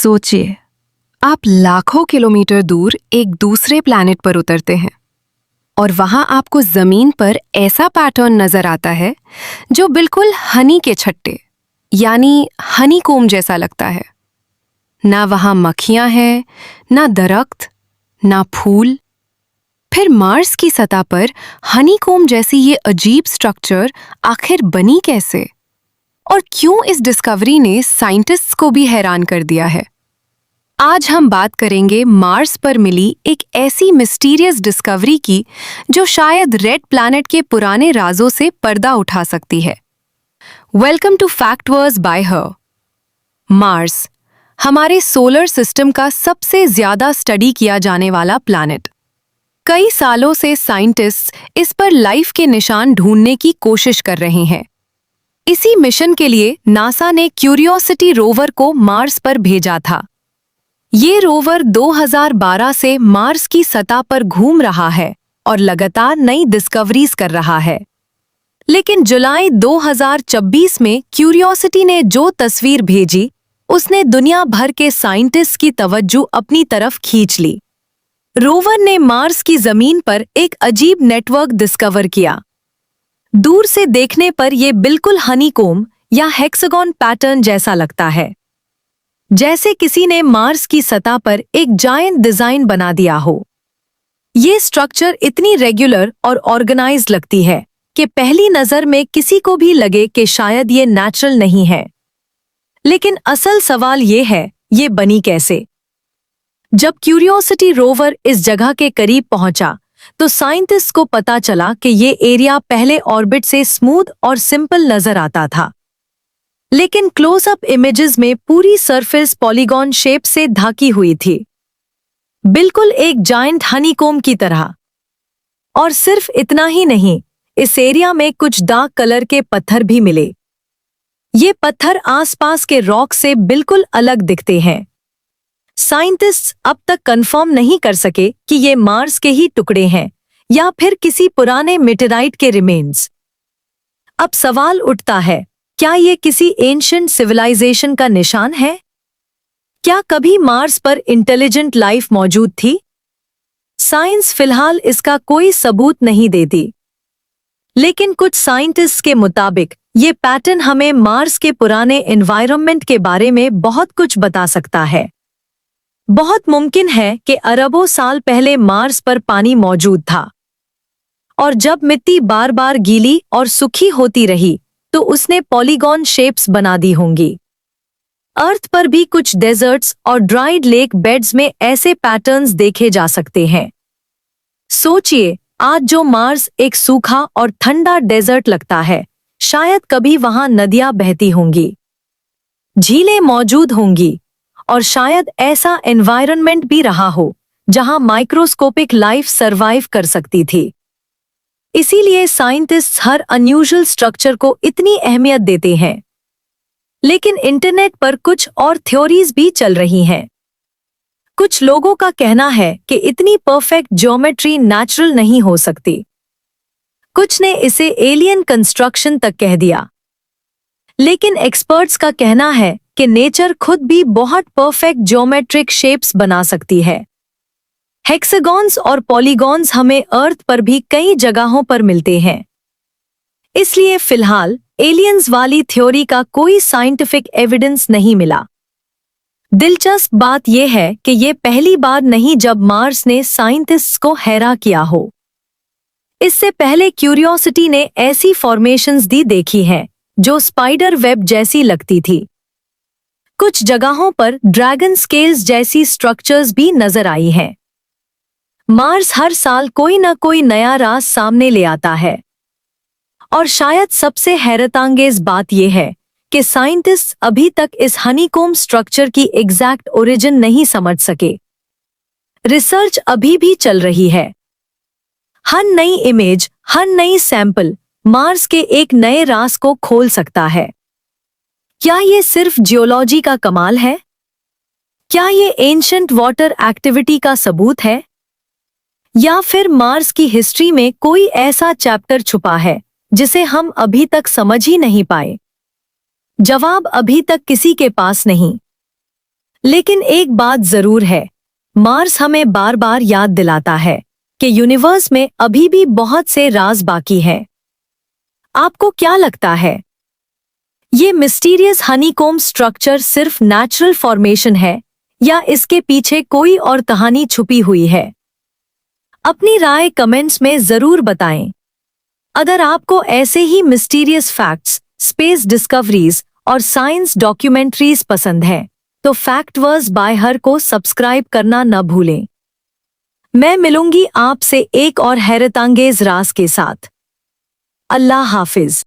सोचिए, आप लाखों किलोमीटर दूर एक दूसरे प्लैनेट पर उतरते हैं और वहां आपको जमीन पर ऐसा पैटर्न नजर आता है जो बिल्कुल हनी के छट्टे यानी हनीकॉम्ब जैसा लगता है। ना वहां मक्खियां हैं, ना दरख्त, ना फूल। फिर मार्स की सतह पर हनीकॉम्ब जैसी ये अजीब स्ट्रक्चर आखिर बनी कैसे? और क्यों इस डिस्कवरी ने साइंटिस्ट्स को भी हैरान कर दिया है? आज हम बात करेंगे मार्स पर मिली एक ऐसी मिस्टीरियस डिस्कवरी की जो शायद रेड प्लैनेट के पुराने राजों से पर्दा उठा सकती है। Welcome to Factverse by her. Mars हमारे सोलर सिस्टम का सबसे ज्यादा स्टडी किया जाने वाला प्लैनेट। कई सालों से साइंटिस्ट्स इस पर लाइफ के निशान ढूंढने की कोशिश कर रहे हैं। इसी मिशन के लिए नासा ने क्यूरियोसिटी रोवर को मार्स पर भेजा था। ये रोवर 2012 से मार्स की सतह पर घूम रहा है और लगातार नई डिस्कवरीज कर रहा है। लेकिन जुलाई 2026 में क्यूरियोसिटी ने जो तस्वीर भेजी, उसने दुनिया भर के साइंटिस्ट की तवज्जो अपनी तरफ खींच ली। रोवर ने मार्स की जमीन पर एक अजीब नेटवर्क डिस्कवर किया। दूर से देखने पर यह बिल्कुल हनीकॉम्ब या हेक्सागन पैटर्न जैसा लगता है, जैसे किसी ने मार्स की सतह पर एक जायंट डिजाइन बना दिया हो। ये स्ट्रक्चर इतनी रेगुलर और ऑर्गेनाइज्ड लगती है कि पहली नजर में किसी को भी लगे कि शायद ये नेचुरल नहीं है। लेकिन असल सवाल ये है, ये बनी कैसे? जब क्यूरियोसिटी रोवर इस जगह के करीब पहुंचा तो साइंटिस्ट को पता चला कि ये एरिया पहले ऑर्बिट से स्मूथ और सिंपल नजर आता था, लेकिन क्लोजअप इमेजेस में पूरी सरफेस पॉलीगॉन शेप से ढकी हुई थी, बिल्कुल एक जायंट हनीकॉम्ब की तरह। और सिर्फ इतना ही नहीं, इस एरिया में कुछ डार्क कलर के पत्थर भी मिले। ये पत्थर आसपास के रॉक से बिल्कुल अलग दिखते हैं। साइंटिस्ट्स अब तक कंफर्म नहीं कर सके कि ये मार्स के ही टुकड़े हैं या फिर किसी पुराने मेटेराइट के रिमेन्स। अब सवाल उठता है, क्या ये किसी एंशिएंट सिविलाइजेशन का निशान है? क्या कभी मार्स पर इंटेलिजेंट लाइफ मौजूद थी? साइंस फिलहाल इसका कोई सबूत नहीं देती, लेकिन कुछ साइंटिस्ट्स के मुताबिक ये पैटर्न हमें मार्स के पुराने एनवायरनमेंट के बारे में बहुत कुछ बता सकता है। बहुत मुमकिन है कि अरबों साल पहले मार्स पर पानी मौजूद था, और जब मिट्टी बार बार गीली और सूखी होती रही तो उसने पॉलीगॉन शेप्स बना दी होंगी। अर्थ पर भी कुछ डेजर्ट्स और ड्राइड लेक बेड्स में ऐसे पैटर्न्स देखे जा सकते हैं। सोचिए, आज जो मार्स एक सूखा और ठंडा डेजर्ट लगता है, शायद कभी वहां नदियां बहती होंगी, झीलें मौजूद होंगी, और शायद ऐसा एनवायरनमेंट भी रहा हो जहां माइक्रोस्कोपिक लाइफ सरवाइव कर सकती थी। इसीलिए साइंटिस्ट्स हर अनयूजुअल स्ट्रक्चर को इतनी अहमियत देते हैं। लेकिन इंटरनेट पर कुछ और थ्योरीज भी चल रही हैं। कुछ लोगों का कहना है कि इतनी परफेक्ट ज्योमेट्री नेचुरल नहीं हो सकती। कुछ ने इसे एलियन कंस्ट्रक्शन तक कह दिया। लेकिन एक्सपर्ट्स का कहना है कि नेचर खुद भी बहुत परफेक्ट ज्योमेट्रिक शेप्स बना सकती है। हेक्सागॉन्स और पॉलीगॉन्स हमें अर्थ पर भी कई जगहों पर मिलते हैं। इसलिए फिलहाल एलियंस वाली थ्योरी का कोई साइंटिफिक एविडेंस नहीं मिला। दिलचस्प बात यह है कि यह पहली बार नहीं जब मार्स ने साइंटिस्ट्स को हैरान किया हो। इससे पहले क्यूरियोसिटी ने ऐसी फॉर्मेशंस भी देखी हैं जो स्पाइडर वेब जैसी लगती थी। कुछ जगहों पर ड्रैगन स्केल्स जैसी स्ट्रक्चर्स भी नजर आई हैं। मार्स हर साल कोई न कोई नया राज सामने ले आता है, और शायद सबसे हैरतअंगेज बात यह है कि साइंटिस्ट्स अभी तक इस हनीकॉम्ब स्ट्रक्चर की एग्जैक्ट ओरिजिन नहीं समझ सके। रिसर्च अभी भी चल रही है। हर नई इमेज, हर नई सैंपल मार्स के एक नए राज को खोल सकता है। क्या ये सिर्फ जियोलॉजी का कमाल है? क्या ये एंशिएंट वाटर एक्टिविटी का सबूत है? या फिर मार्स की हिस्ट्री में कोई ऐसा चैप्टर छुपा है जिसे हम अभी तक समझ ही नहीं पाए? जवाब अभी तक किसी के पास नहीं। लेकिन एक बात जरूर है, मार्स हमें बार बार याद दिलाता है कि यूनिवर्स में अभी भी बहुत से राज बाकी हैं। आपको क्या लगता है, ये मिस्टीरियस हनीकॉम्ब स्ट्रक्चर सिर्फ नेचुरल फॉर्मेशन है या इसके पीछे कोई और कहानी छुपी हुई है? अपनी राय कमेंट्स में जरूर बताएं। अगर आपको ऐसे ही मिस्टीरियस फैक्ट्स, स्पेस डिस्कवरीज और साइंस डॉक्यूमेंट्रीज पसंद हैं, तो फैक्टवर्स बाय हर को सब्सक्राइब करना न भूलें। मैं मिलूंगी आपसे एक और हैरतअंगेज राज के साथ। अल्लाह हाफिज।